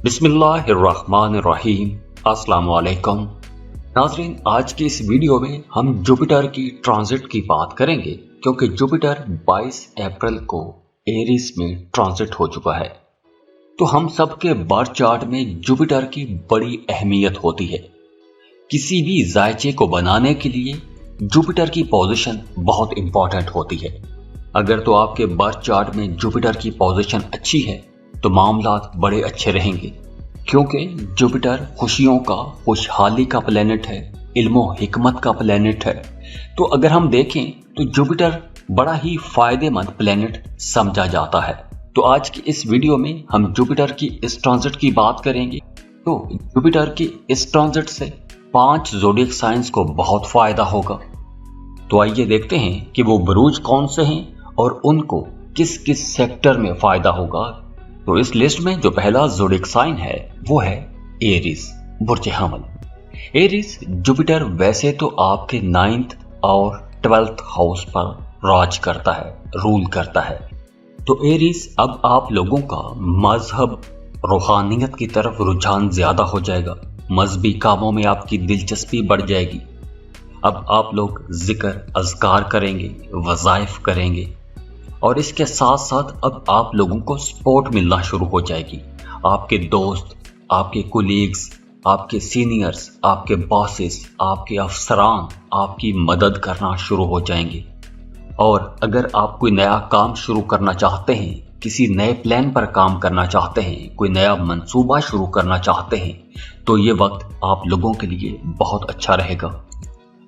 बिस्मिल्लाहिर्रहमानिर्रहीम। अस्सलाम वालेकुम नाज़रीन, आज की इस वीडियो में हम जुपिटर की ट्रांजिट की बात करेंगे क्योंकि जुपिटर 22 अप्रैल को एरीज में ट्रांजिट हो चुका है। तो हम सब के बर्थ चार्ट में जुपिटर की बड़ी अहमियत होती है। किसी भी जायचे को बनाने के लिए जुपिटर की पोजीशन बहुत इंपॉर्टेंट होती है। अगर तो आपके बर्थ चार्ट में जुपिटर की पोजीशन अच्छी है तो मामलात बड़े अच्छे रहेंगे, क्योंकि जुपिटर खुशियों का, खुशहाली का प्लेनेट है, इल्मो हिकमत का प्लेनेट है। तो अगर हम देखें तो जुपिटर बड़ा ही फायदेमंद प्लेनेट समझा जाता है। तो आज की इस वीडियो में हम जुपिटर की इस ट्रांजिट की बात करेंगे। तो जुपिटर की इस ट्रांजिट से 5 ज़ोडिएक साइंस को बहुत फायदा होगा। तो आइए देखते हैं कि वो बुरूज कौन से हैं और उनको किस किस सेक्टर में फायदा होगा। तो इस लिस्ट में जो पहला ज़ोडिएक साइन है वो है एरीज, बुर्ज हमल। एरीज जुपिटर वैसे तो आपके 9th और 12th हाउस पर राज करता है, रूल करता है। तो एरीज अब आप लोगों का मजहब, रूहानियत की तरफ रुझान ज्यादा हो जाएगा। मजहबी कामों में आपकी दिलचस्पी बढ़ जाएगी। अब आप लोग जिक्र अज़कार करेंगे, वज़ाइफ करेंगे और इसके साथ साथ अब आप लोगों को सपोर्ट मिलना शुरू हो जाएगी। आपके दोस्त, आपके कोलीग्स, आपके सीनियर्स, आपके बॉसेस, आपके अफसरान आपकी मदद करना शुरू हो जाएंगे। और अगर आप कोई नया काम शुरू करना चाहते हैं, किसी नए प्लान पर काम करना चाहते हैं, कोई नया मंसूबा शुरू करना चाहते हैं, तो ये वक्त आप लोगों के लिए बहुत अच्छा रहेगा।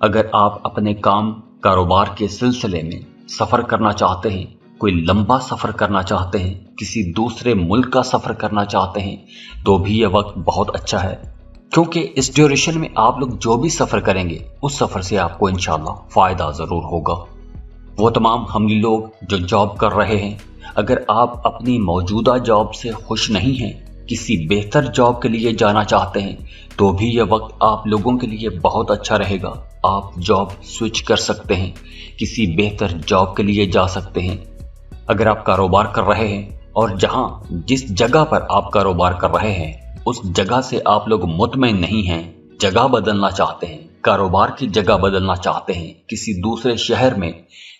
अगर आप अपने काम कारोबार के सिलसिले में सफ़र करना चाहते हैं, कोई लंबा सफ़र करना चाहते हैं, किसी दूसरे मुल्क का सफ़र करना चाहते हैं, तो भी यह वक्त बहुत अच्छा है, क्योंकि इस ड्यूरेशन में आप लोग जो भी सफ़र करेंगे उस सफ़र से आपको इंशाल्लाह फ़ायदा ज़रूर होगा। वो तमाम हम लोग जो जॉब कर रहे हैं, अगर आप अपनी मौजूदा जॉब से खुश नहीं हैं, किसी बेहतर जॉब के लिए जाना चाहते हैं, तो भी यह वक्त आप लोगों के लिए बहुत अच्छा रहेगा। आप जॉब स्विच कर सकते हैं, किसी बेहतर जॉब के लिए जा सकते हैं। अगर आप कारोबार कर रहे हैं और जिस जगह पर आप कारोबार कर रहे हैं उस जगह से आप लोग मुतमईन नहीं हैं, जगह बदलना चाहते हैं, कारोबार की जगह बदलना चाहते हैं, किसी दूसरे शहर में,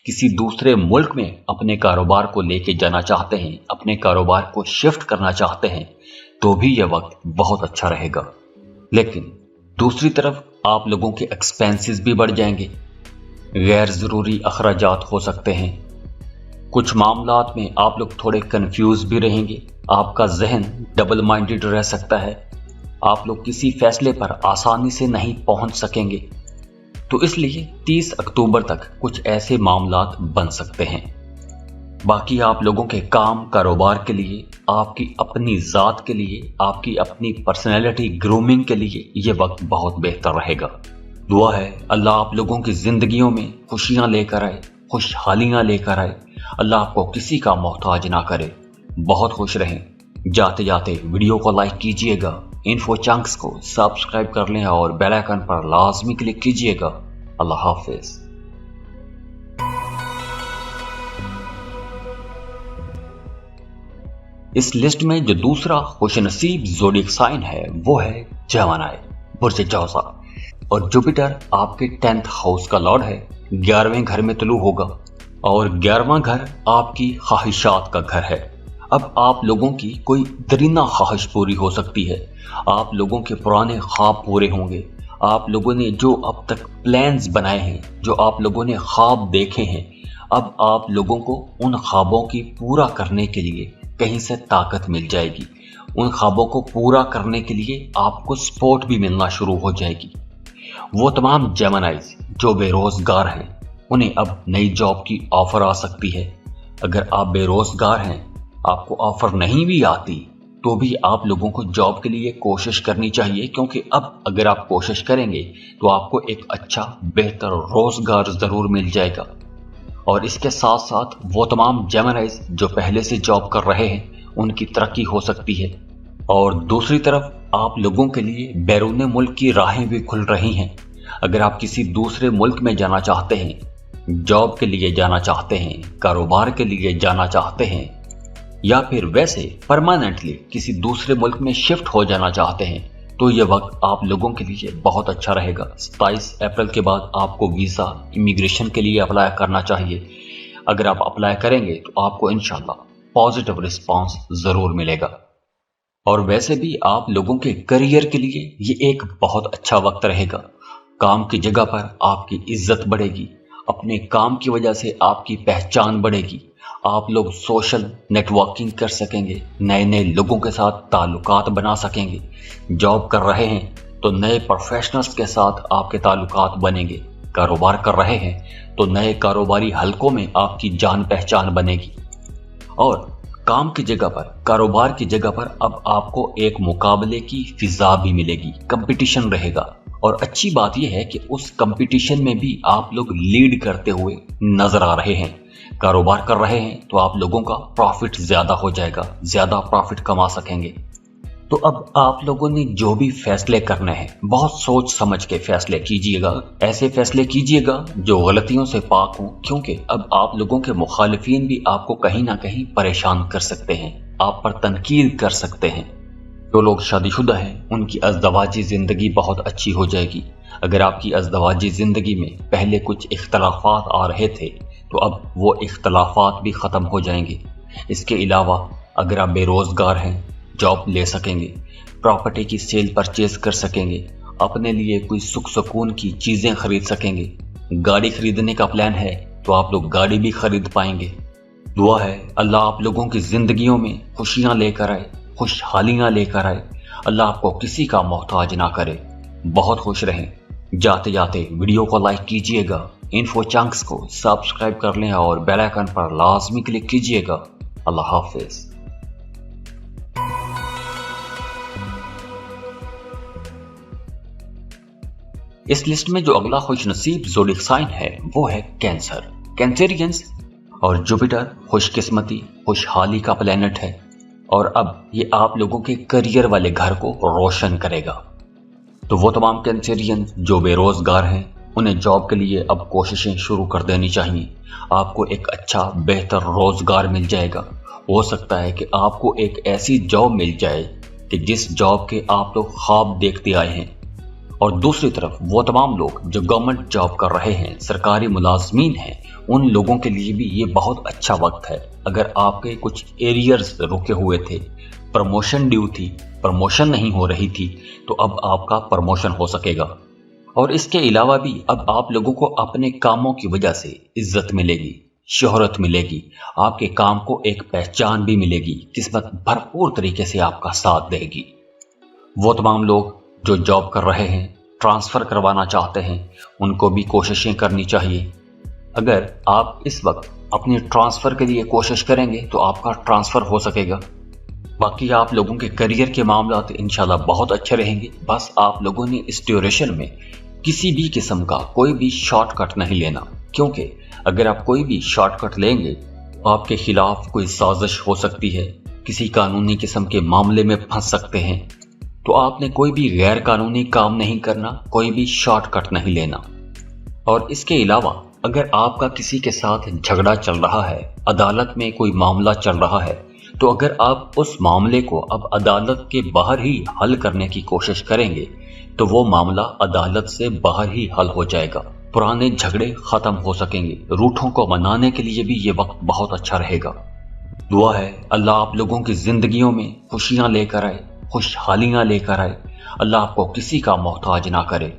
किसी दूसरे मुल्क में अपने कारोबार को लेके जाना चाहते हैं, अपने कारोबार को शिफ्ट करना चाहते हैं, तो भी यह वक्त बहुत अच्छा रहेगा। लेकिन दूसरी तरफ आप लोगों के एक्सपेंसेस भी बढ़ जाएंगे, गैर ज़रूरी अखराजात हो सकते हैं। कुछ मामलात में आप लोग थोड़े कंफ्यूज भी रहेंगे, आपका जहन डबल माइंडेड रह सकता है, आप लोग किसी फैसले पर आसानी से नहीं पहुंच सकेंगे। तो इसलिए 30 अक्टूबर तक कुछ ऐसे मामलात बन सकते हैं। बाकी आप लोगों के काम कारोबार के लिए, आपकी अपनी ज़ात के लिए, आपकी अपनी पर्सनैलिटी ग्रूमिंग के लिए ये वक्त बहुत बेहतर रहेगा। दुआ है अल्लाह आप लोगों की ज़िंदगियों में खुशियाँ लेकर आए, खुशहालियाँ लेकर आए। अल्लाह आपको किसी का मोहताज ना करे। बहुत खुश रहें। जाते जाते वीडियो को लाइक कीजिएगा, इन्फो चंक्स को सब्सक्राइब कर लें और बेल आइकन पर लाजमी क्लिक कीजिएगा। अल्लाह हाफिज। इस लिस्ट में जो दूसरा खुशनसीब ज़ोडिएक साइन है वो है जेमिनी, बुर्ज जौज़ा। और जुपिटर आपके 10th हाउस का लॉर्ड है, 11वें घर में तुलू होगा और 11वां घर आपकी ख्वाहिशात का घर है। अब आप लोगों की कोई दरीना ख्वाहिश पूरी हो सकती है, आप लोगों के पुराने ख्वाब पूरे होंगे, आप लोगों ने जो अब तक प्लान्स बनाए हैं, जो आप लोगों ने ख्वाब देखे हैं, अब आप लोगों को उन ख्वाबों की पूरा करने के लिए कहीं से ताकत मिल जाएगी। उन ख्वाबों को पूरा करने के लिए आपको सपोर्ट भी मिलना शुरू हो जाएगी। वो तमाम जेमिनीज जो बेरोजगार हैं उन्हें अब नई जॉब की ऑफर आ सकती है। अगर आप बेरोजगार हैं, आपको ऑफर नहीं भी आती, तो भी आप लोगों को जॉब के लिए कोशिश करनी चाहिए, क्योंकि अब अगर आप कोशिश करेंगे तो आपको एक अच्छा बेहतर रोजगार ज़रूर मिल जाएगा। और इसके साथ साथ वो तमाम जेमिनीज जो पहले से जॉब कर रहे हैं उनकी तरक्की हो सकती है। और दूसरी तरफ आप लोगों के लिए बैरून मुल्क की राहें भी खुल रही हैं। अगर आप किसी दूसरे मुल्क में जाना चाहते हैं, जॉब के लिए जाना चाहते हैं, कारोबार के लिए जाना चाहते हैं, या फिर वैसे परमानेंटली किसी दूसरे मुल्क में शिफ्ट हो जाना चाहते हैं तो ये वक्त आप लोगों के लिए बहुत अच्छा रहेगा। 27 अप्रैल के बाद आपको वीज़ा इमिग्रेशन के लिए अप्लाई करना चाहिए। अगर आप अप्लाई करेंगे तो आपको इंशाल्लाह पॉजिटिव रिस्पांस ज़रूर मिलेगा। और वैसे भी आप लोगों के करियर के लिए ये एक बहुत अच्छा वक्त रहेगा। काम की जगह पर आपकी इज्जत बढ़ेगी, अपने काम की वजह से आपकी पहचान बढ़ेगी, आप लोग सोशल नेटवर्किंग कर सकेंगे, नए नए लोगों के साथ ताल्लुकात बना सकेंगे। जॉब कर रहे हैं तो नए प्रोफेशनल्स के साथ आपके ताल्लुकात बनेंगे। कारोबार कर रहे हैं तो नए कारोबारी हलकों में आपकी जान पहचान बनेगी। और काम की जगह पर, कारोबार की जगह पर अब आपको एक मुकाबले की फिजा भी मिलेगी, कंपटीशन रहेगा। और अच्छी बात यह है कि उस कंपटीशन में भी आप लोग लीड करते हुए नजर आ रहे हैं। कारोबार कर रहे हैं तो आप लोगों का प्रॉफिट ज्यादा हो जाएगा, ज्यादा प्रॉफिट कमा सकेंगे। तो अब आप लोगों ने जो भी फैसले करने हैं बहुत सोच समझ के फैसले कीजिएगा। ऐसे फैसले कीजिएगा जो गलतियों से पाक हों, क्योंकि अब आप लोगों के मुखालिफिन भी आपको कहीं ना कहीं परेशान कर सकते हैं, आप पर तनकीद कर सकते हैं। जो लोग शादीशुदा हैं उनकी अज़दवाजी जिंदगी बहुत अच्छी हो जाएगी। अगर आपकी अज़दवाजी जिंदगी में पहले कुछ इख्तलाफात आ रहे थे तो अब वो इख्तलाफात भी ख़त्म हो जाएंगे। इसके अलावा अगर आप बेरोज़गार हैं, जॉब ले सकेंगे, प्रॉपर्टी की सेल परचेज कर सकेंगे, अपने लिए कोई सुख सुकून की चीज़ें खरीद सकेंगे। गाड़ी खरीदने का प्लान है तो आप लोग गाड़ी भी खरीद पाएंगे। दुआ है अल्लाह आप लोगों की जिंदगियों में खुशियाँ लेकर आए, खुशहालियाँ लेकर आए। अल्लाह आपको किसी का मोहताज ना करे। बहुत खुश रहें। जाते जाते वीडियो को लाइक कीजिएगा, इन्फो चंक्स को सब्सक्राइब कर लें और बेल आइकन पर लाजमी क्लिक कीजिएगा। अल्लाह हाफिज। इस लिस्ट में जो अगला खुशनसीब ज़ोडिक साइन है वो है कैंसर। कैंसेरियंस और जुपिटर खुशकिस्मती, खुशहाली का प्लेनेट है और अब ये आप लोगों के करियर वाले घर को रोशन करेगा। तो वो तमाम कैंसेरियन जो बेरोजगार हैं उन्हें जॉब के लिए अब कोशिशें शुरू कर देनी चाहिए। आपको एक अच्छा बेहतर रोजगार मिल जाएगा। हो सकता है कि आपको एक ऐसी जॉब मिल जाए कि जिस जॉब के आप लोग ख्वाब देखते आए हैं। और दूसरी तरफ वो तमाम लोग जो गवर्नमेंट जॉब कर रहे हैं, सरकारी मुलाजमीन हैं, उन लोगों के लिए भी ये बहुत अच्छा वक्त है। अगर आपके कुछ एरियर्स रुके हुए थे, प्रमोशन ड्यू थी, प्रमोशन नहीं हो रही थी, तो अब आपका प्रमोशन हो सकेगा। और इसके अलावा भी अब आप लोगों को अपने कामों की वजह से इज्जत मिलेगी, शोहरत मिलेगी, आपके काम को एक पहचान भी मिलेगी, किस्मत भरपूर तरीके से आपका साथ देगी। वो तमाम लोग जो जॉब कर रहे हैं, ट्रांसफ़र करवाना चाहते हैं, उनको भी कोशिशें करनी चाहिए। अगर आप इस वक्त अपनी ट्रांसफ़र के लिए कोशिश करेंगे तो आपका ट्रांसफ़र हो सकेगा। बाकी आप लोगों के करियर के मामला इंशाल्लाह बहुत अच्छे रहेंगे। बस आप लोगों ने इस ड्यूरेशन में किसी भी किस्म का कोई भी शॉर्टकट नहीं लेना, क्योंकि अगर आप कोई भी शॉर्टकट लेंगे तो आपके खिलाफ कोई साजिश हो सकती है, किसी कानूनी किस्म के मामले में फंस सकते हैं। तो आपने कोई भी गैर कानूनी काम नहीं करना, कोई भी शॉर्टकट नहीं लेना। और इसके अलावा अगर आपका किसी के साथ झगड़ा चल रहा है, अदालत में कोई मामला चल रहा है, तो अगर आप उस मामले को अब अदालत के बाहर ही हल करने की कोशिश करेंगे तो वो मामला अदालत से बाहर ही हल हो जाएगा, पुराने झगड़े खत्म हो सकेंगे। रूठों को मनाने के लिए भी ये वक्त बहुत अच्छा रहेगा। दुआ है अल्लाह आप लोगों की जिंदगियों में खुशियां लेकर आए, खुशहालियां लेकर आए। अल्लाह आपको किसी का मोहताज ना करे।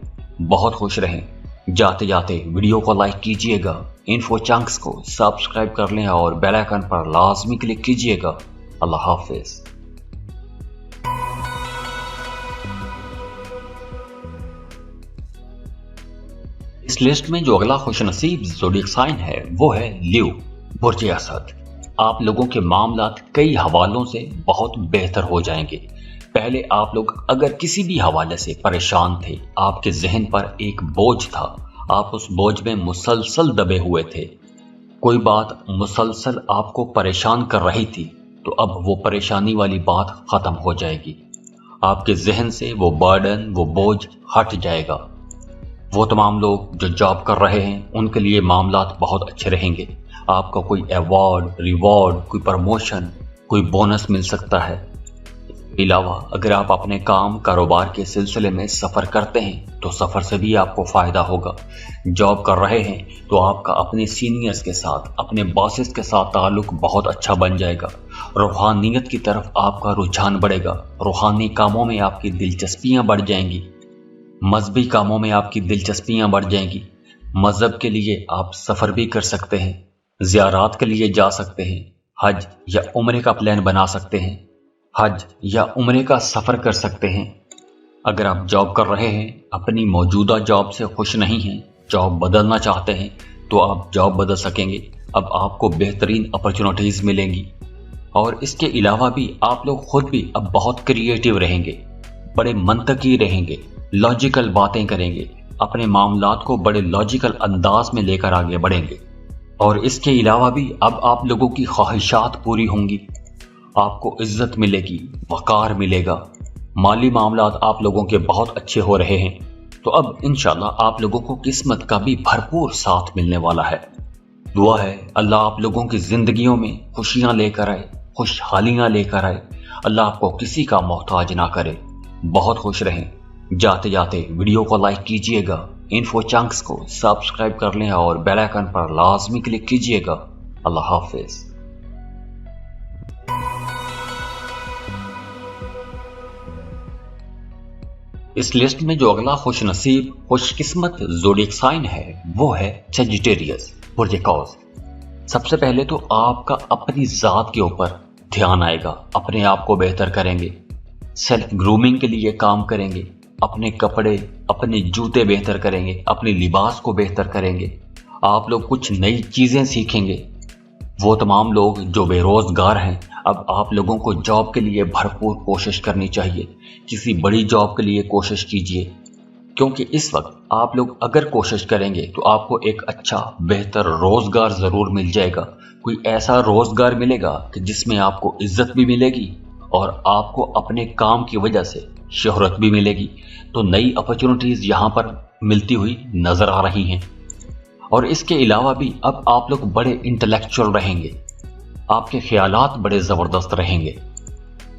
बहुत खुश रहें। जाते जाते वीडियो को लाइक कीजिएगा, इन्फो चंक्स को सब्सक्राइब कर लें और बेल आइकन पर लाजमी क्लिक कीजिएगा। अल्लाह हाफिज। इस लिस्ट में जो अगला खुशनसीब ज़ोडिक साइन है वो है लियो, बुर्ज असद। आप लोगों के मामलात कई हवालों से बहुत बेहतर हो जाएंगे। पहले आप लोग अगर किसी भी हवाले से परेशान थे, आपके जहन पर एक बोझ था, आप उस बोझ में मुसलसल दबे हुए थे, कोई बात मुसलसल आपको परेशान कर रही थी, तो अब वो परेशानी वाली बात खत्म हो जाएगी। आपके जहन से वो बर्डन, वो बोझ हट जाएगा। वो तमाम लोग जो जॉब कर रहे हैं उनके लिए मामलात बहुत अच्छे रहेंगे। आपका कोई अवार्ड, रिवॉर्ड, कोई प्रमोशन, कोई बोनस मिल सकता है। अलावा अगर आप अपने काम कारोबार के सिलसिले में सफ़र करते हैं तो सफ़र से भी आपको फ़ायदा होगा। जॉब कर रहे हैं तो आपका अपने सीनियर्स के साथ, अपने बॉसेस के साथ ताल्लुक बहुत अच्छा बन जाएगा। रूहानियत की तरफ आपका रुझान बढ़ेगा। रूहानी कामों में आपकी दिलचस्पियां बढ़ जाएंगी। मजहबी कामों में आपकी दिलचस्पियां बढ़ जाएंगी। मजहब के लिए आप सफ़र भी कर सकते हैं, ज़ियारात के लिए जा सकते हैं, हज या उम्रे का प्लान बना सकते हैं, हज या उम्रे का सफ़र कर सकते हैं। अगर आप जॉब कर रहे हैं, अपनी मौजूदा जॉब से खुश नहीं हैं, जॉब बदलना चाहते हैं, तो आप जॉब बदल सकेंगे। अब आपको बेहतरीन अपॉर्चुनिटीज़ मिलेंगी। और इसके अलावा भी आप लोग खुद भी अब बहुत क्रिएटिव रहेंगे, बड़े मंतकी रहेंगे, लॉजिकल बातें करेंगे, अपने मामलात को बड़े लॉजिकल अंदाज में लेकर आगे बढ़ेंगे। और इसके अलावा भी अब आप लोगों की ख्वाहिशात पूरी होंगी, आपको इज्जत मिलेगी, वकार मिलेगा। माली मामलात आप लोगों के बहुत अच्छे हो रहे हैं, तो अब इंशाल्लाह आप लोगों को किस्मत का भी भरपूर साथ मिलने वाला है। दुआ है अल्लाह आप लोगों की जिंदगियों में खुशियां लेकर आए, खुशहालियां लेकर आए। अल्लाह आपको किसी का मोहताज ना करे। बहुत खुश रहें। जाते जाते वीडियो को लाइक कीजिएगा, इन्फो चंक्स को सब्सक्राइब कर लें और बेल आइकन पर लाजमी क्लिक कीजिएगा। अल्लाह हाफिज। इस लिस्ट में जो अगला खुश नसीब, खुशकिस्मत ज़ोडिएक साइन है वो है सजिटेरियस, बुर्ज कौस। सबसे पहले तो आपका अपनी ज़ात के ऊपर ध्यान आएगा, अपने आप को बेहतर करेंगे, सेल्फ ग्रूमिंग के लिए काम करेंगे, अपने कपड़े, अपने जूते बेहतर करेंगे, अपने लिबास को बेहतर करेंगे। आप लोग कुछ नई चीज़ें सीखेंगे। वो तमाम लोग जो बेरोज़गार हैं, अब आप लोगों को जॉब के लिए भरपूर कोशिश करनी चाहिए। किसी बड़ी जॉब के लिए कोशिश कीजिए, क्योंकि इस वक्त आप लोग अगर कोशिश करेंगे तो आपको एक अच्छा बेहतर रोज़गार ज़रूर मिल जाएगा। कोई ऐसा रोज़गार मिलेगा कि जिसमें आपको इज्जत भी मिलेगी और आपको अपने काम की वजह से शोहरत भी मिलेगी। तो नई अपॉर्चुनिटीज़ यहाँ पर मिलती हुई नज़र आ रही हैं। और इसके अलावा भी अब आप लोग बड़े इंटेलेक्चुअल रहेंगे, आपके ख्यालात बड़े ज़बरदस्त रहेंगे,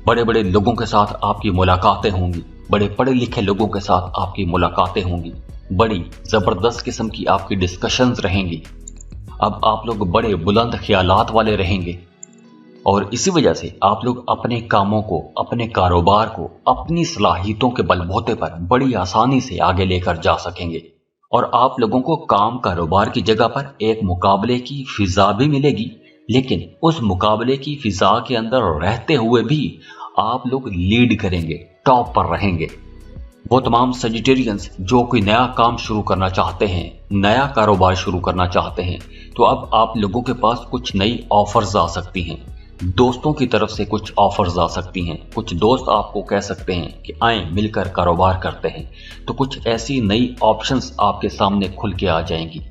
बड़े बड़े लोगों के साथ आपकी मुलाकातें होंगी, बड़े पढ़े लिखे लोगों के साथ आपकी मुलाकातें होंगी, बड़ी ज़बरदस्त किस्म की आपकी डिस्कशंस रहेंगी। अब आप लोग बड़े बुलंद ख्यालात वाले रहेंगे और इसी वजह से आप लोग अपने कामों को, अपने कारोबार को अपनी सलाहियतों के बलबूते पर बड़ी आसानी से आगे लेकर जा सकेंगे। और आप लोगों को काम कारोबार की जगह पर एक मुकाबले की फिजा भी मिलेगी, लेकिन उस मुकाबले की फिजा के अंदर रहते हुए भी आप लोग लीड करेंगे, टॉप पर रहेंगे। वो तमाम सजिटेरियंस जो कोई नया काम शुरू करना चाहते हैं, नया कारोबार शुरू करना चाहते हैं, तो अब आप लोगों के पास कुछ नई ऑफर्स आ सकती हैं। दोस्तों की तरफ से कुछ ऑफर्स आ सकती हैं। कुछ दोस्त आपको कह सकते हैं कि आएं मिलकर कारोबार करते हैं। तो कुछ ऐसी नई ऑप्शंस आपके सामने खुल के आ जाएंगी।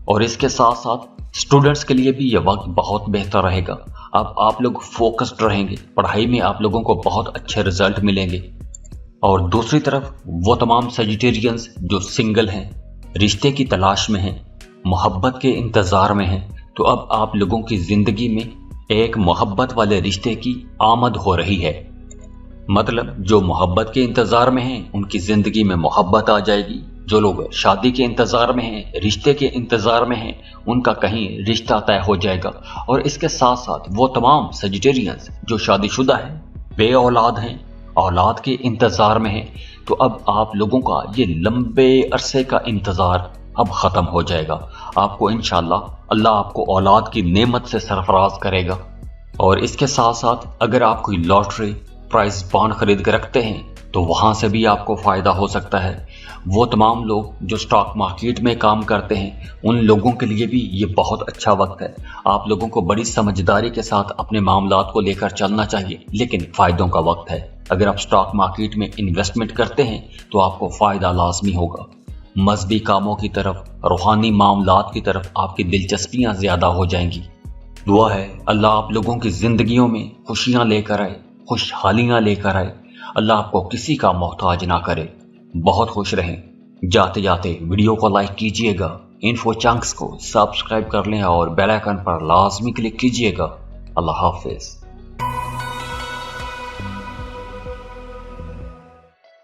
और इसके साथ साथ स्टूडेंट्स के लिए भी यह वक्त बहुत बेहतर रहेगा। अब आप लोग फोकस्ड रहेंगे, पढ़ाई में आप लोगों को बहुत अच्छे रिजल्ट मिलेंगे। और दूसरी तरफ वो तमाम सजिटेरियंस जो सिंगल हैं, रिश्ते की तलाश में हैं, मोहब्बत के इंतज़ार में हैं, तो अब आप लोगों की ज़िंदगी में एक मोहब्बत वाले रिश्ते की आमद हो रही है। मतलब जो मोहब्बत के इंतज़ार में हैं उनकी ज़िंदगी में मोहब्बत आ जाएगी। जो लोग शादी के इंतज़ार में हैं, रिश्ते के इंतज़ार में हैं, उनका कहीं रिश्ता तय हो जाएगा। और इसके साथ साथ वो तमाम सजिटेरियंस जो शादीशुदा हैं, बे औलाद हैं, औलाद के इंतज़ार में हैं, तो अब आप लोगों का ये लंबे अरसे का इंतज़ार अब ख़त्म हो जाएगा। आपको इंशाअल्लाह अल्लाह आपको औलाद की नेमत से सरफराज करेगा। और इसके साथ साथ अगर आप कोई लॉटरी प्राइज बॉन्ड खरीद कर रखते हैं तो वहाँ से भी आपको फ़ायदा हो सकता है। वो तमाम लोग जो स्टॉक मार्केट में काम करते हैं उन लोगों के लिए भी ये बहुत अच्छा वक्त है। आप लोगों को बड़ी समझदारी के साथ अपने मामलात को लेकर चलना चाहिए, लेकिन फ़ायदों का वक्त है। अगर आप स्टॉक मार्केट में इन्वेस्टमेंट करते हैं तो आपको फ़ायदा लाजमी होगा। मजहबी कामों की तरफ, रूहानी मामलात की तरफ आपकी दिलचस्पियाँ ज़्यादा हो जाएंगी। दुआ है अल्लाह आप लोगों की ज़िंदगियों में खुशियाँ लेकर आए, खुशहालियाँ लेकर आए। अल्लाह आपको किसी का मोहताज ना करे। बहुत खुश रहें। जाते जाते वीडियो को लाइक कीजिएगा, इन्फो चंक्स को सब्सक्राइब कर लें और बेल आइकन पर लाजमी क्लिक कीजिएगा। अल्लाह हाफिज़।